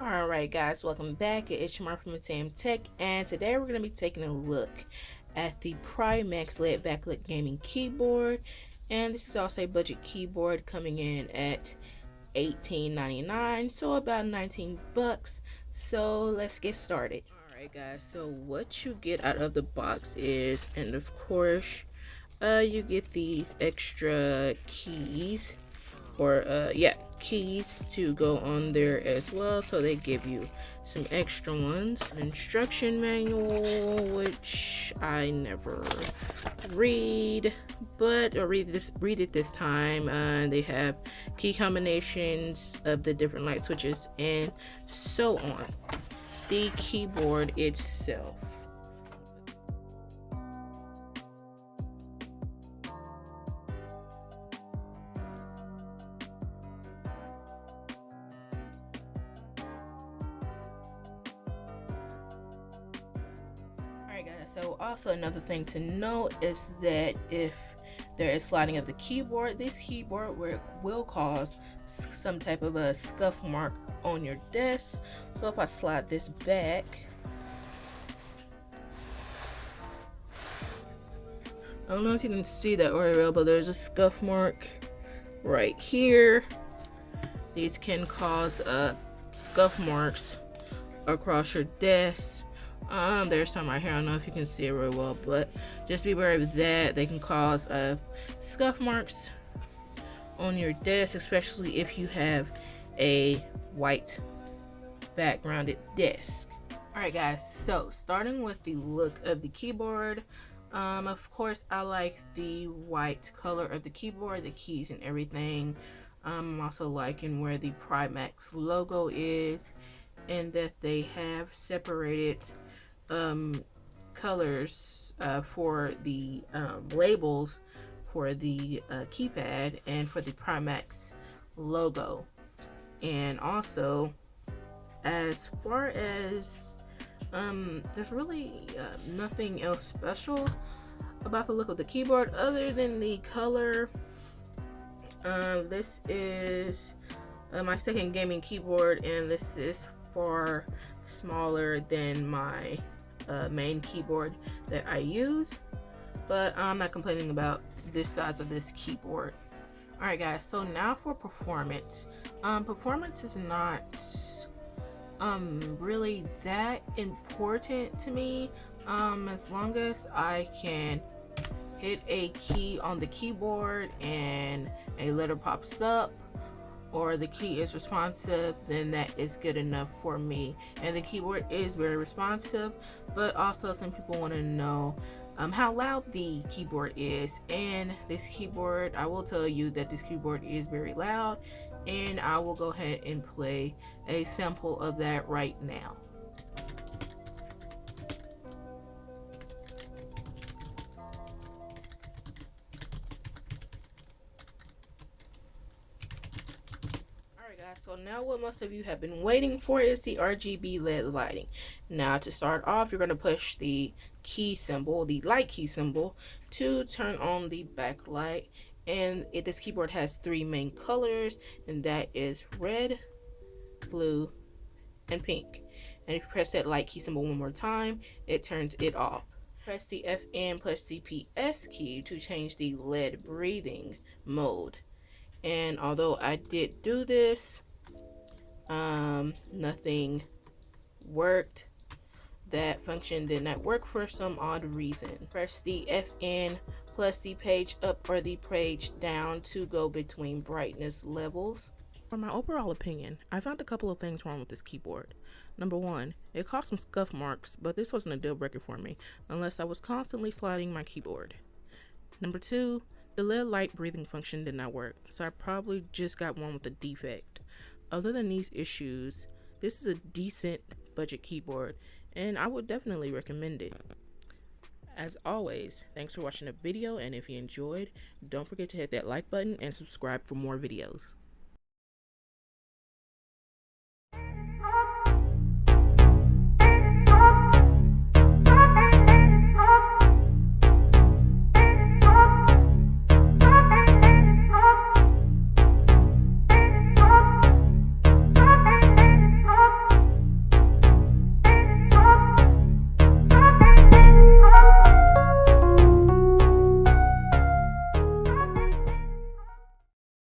Alright guys, welcome back. It's Shamar from Tam Tech, and today we're going to be taking a look at the Prymax LED backlit gaming keyboard. And this is also a budget keyboard coming in at $18.99, so about 19 bucks. So let's get started. Alright guys, so what you get out of the box is, and of course you get these extra keys, or keys to go on there as well. So they give you some extra ones. An instruction manual, which I never read, but read it this time. They have key combinations of the different light switches and so on. The keyboard itself. Alright guys, so also another thing to note is that if there is sliding of the keyboard, this keyboard will cause some type of a scuff mark on your desk. So if I slide this back, I don't know if you can see that very well, but there's a scuff mark right here. These can cause scuff marks across your desk. There's some right here. I don't know if you can see it very well, but just be aware of that. They can cause scuff marks on your desk, especially if you have a white backgrounded desk. Alright guys, so starting with the look of the keyboard, of course I like the white color of the keyboard, the keys and everything. I'm also liking where the Prymax logo is, and that they have separated colors for the labels for the keypad and for the Prymax logo. And also, as far as there's really nothing else special about the look of the keyboard other than the color. This is my second gaming keyboard, and this is far smaller than my main keyboard that I use, but I'm not complaining about this size of this keyboard. Alright guys, so now for performance. Performance is not really that important to me, as long as I can hit a key on the keyboard and a letter pops up, or the key is responsive, then that is good enough for me. And the keyboard is very responsive, but also some people want to know how loud the keyboard is. And this keyboard, I will tell you that this keyboard is very loud, and I will go ahead and play a sample of that right now. So now what most of you have been waiting for is the RGB LED lighting. Now to start off, you're going to push the key symbol, the light key symbol, to turn on the backlight. And this keyboard has three main colors, and that is red, blue, and pink. And if you press that light key symbol one more time, it turns it off. Press the FN plus the PS key to change the LED breathing mode. And although I did do this, nothing worked. That function did not work for some odd reason. Press the FN plus the page up or the page down to go between brightness levels. For my overall opinion, I found a couple of things wrong with this keyboard. Number one, it caused some scuff marks, but this wasn't a deal breaker for me unless I was constantly sliding my keyboard. Number two, the LED light breathing function did not work, so I probably just got one with a defect. Other than these issues, this is a decent budget keyboard, and I would definitely recommend it. As always, thanks for watching the video, and if you enjoyed, don't forget to hit that like button and subscribe for more videos.